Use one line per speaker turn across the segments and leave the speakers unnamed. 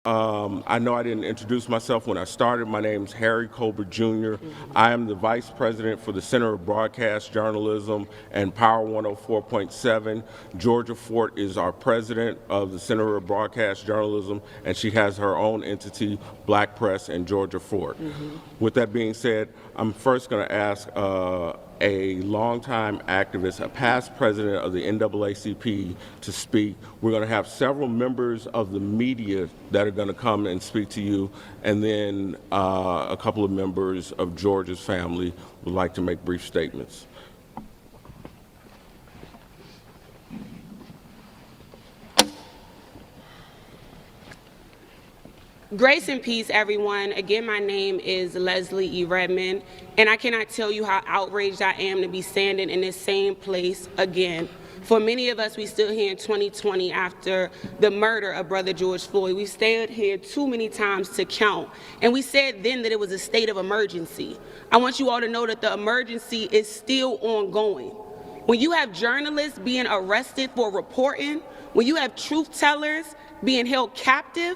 I know I didn't introduce myself when I started. My name is Harry Colbert Jr. I am the Vice President for the Center of Broadcast Journalism and Power 104.7. Georgia Fort is our President of the Center of Broadcast Journalism, and she has her own entity, Black Press and Georgia Fort. With that being said, I'm first going to ask a longtime activist, a past president of the NAACP, to speak. We're going to have several members of the media that are going to come and speak to you, and then a couple of members of Georgia's family would like to make brief statements.
Grace and peace, everyone. Again, my name is Leslie E. Redmond, and I cannot tell you how outraged I am to be standing in this same place again. For many of us, we still here in 2020 after the murder of Brother George Floyd. We stayed here too many times to count, and we said then that it was a state of emergency. I want you all to know that the emergency is still ongoing. When you have journalists being arrested for reporting, when you have truth tellers being held captive,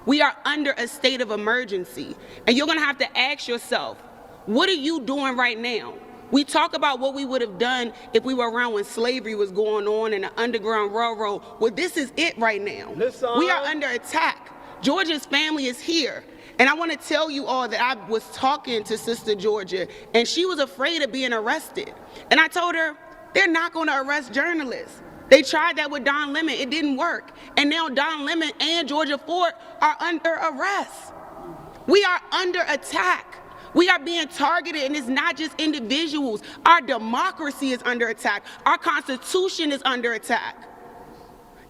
we are under a state of emergency. And you're going to have to ask yourself, what are you doing right now? We talk about what we would have done if we were around when slavery was going on and the Underground Railroad. Well, this is it right now. Listen. We are under attack. Georgia's family is here. And I want to tell you all that I was talking to Sister Georgia, and she was afraid of being arrested. And I told her, they're not going to arrest journalists. They tried that with Don Lemon. It didn't work. And now Don Lemon and Georgia Fort are under arrest. We are under attack. We are being targeted, and it's not just individuals. Our democracy is under attack. Our Constitution is under attack.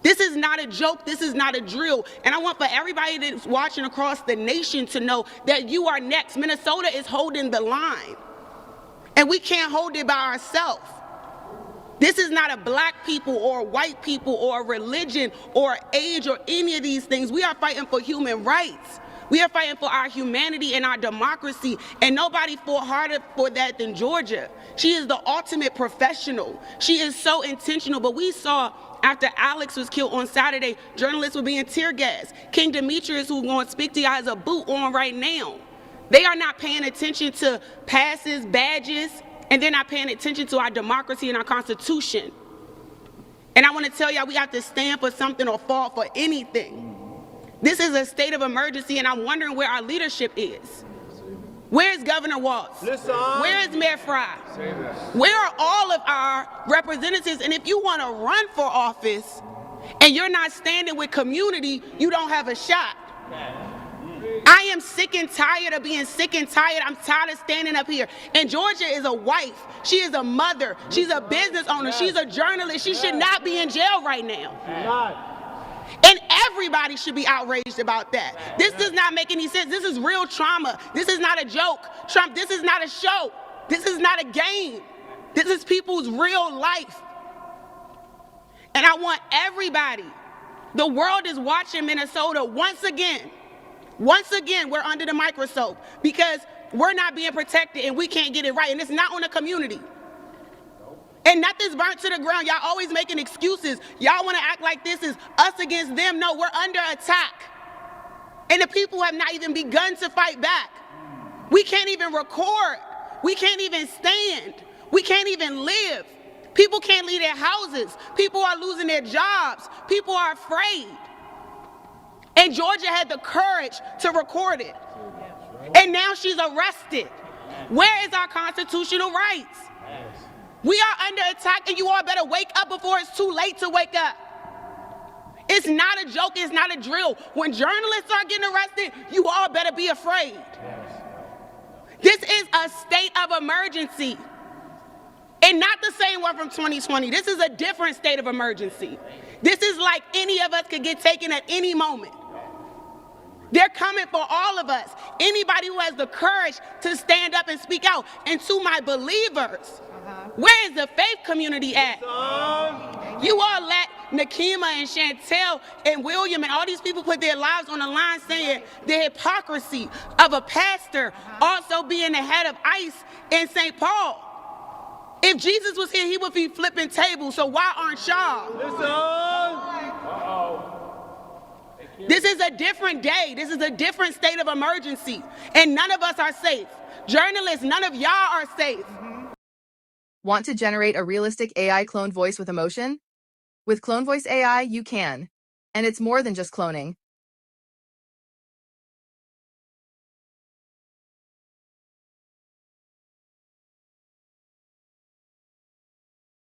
This is not a joke. This is not a drill. And I want for everybody that's watching across the nation to know that you are next. Minnesota is holding the line, and we can't hold it by ourselves. This is not a black people or white people or a religion or age or any of these things. We are fighting for human rights. We are fighting for our humanity and our democracy, and nobody fought harder for that than Georgia. She is the ultimate professional. She is so intentional, but we saw after Alex was killed on Saturday, journalists were being tear gassed. King Demetrius, who's going to speak to you, has a boot on right now. They are not paying attention to passes, badges, and they're not paying attention to our democracy and our Constitution. And I want to tell y'all, we have to stand for something or fall for anything. This is a state of emergency, and I'm wondering where our leadership is. Where is Governor Walz? Where is Mayor Fry? Where are all of our representatives? And if you want to run for office and you're not standing with community, you don't have a shot. I am sick and tired of being sick and tired. I'm tired of standing up here. And Georgia is a wife. She is a mother. She's a business owner. She's a journalist. She should not be in jail right now. And everybody should be outraged about that. This does not make any sense. This is real trauma. This is not a joke. Trump, this is not a show. This is not a game. This is people's real life. And I want everybody, the world is watching Minnesota once again. Once again, we're under the microscope because we're not being protected and we can't get it right. And it's not on the community. And nothing's burnt to the ground. Y'all always making excuses. Y'all want to act like this is us against them. No, we're under attack. And the people have not even begun to fight back. We can't even record. We can't even stand. We can't even live. People can't leave their houses. People are losing their jobs. People are afraid. And Georgia had the courage to record it. And now she's arrested. Where is our constitutional rights? We are under attack, and you all better wake up before it's too late to wake up. It's not a joke. It's not a drill. When journalists are getting arrested, you all better be afraid. This is a state of emergency. And not the same one from 2020. This is a different state of emergency. This is like any of us could get taken at any moment. They're coming for all of us. Anybody who has the courage to stand up and speak out. And to my believers, where is the faith community at? You all let Nakima and Chantel and William and all these people put their lives on the line saying the hypocrisy of a pastor also being the head of ICE in St. Paul. If Jesus was here, he would be flipping tables, so why aren't y'all? This is a different day. This is a different state of emergency, and none of us are safe. Journalists, none of y'all are safe.
Want to generate a realistic AI cloned voice with emotion? With Clone Voice AI, you can. And it's more than just cloning.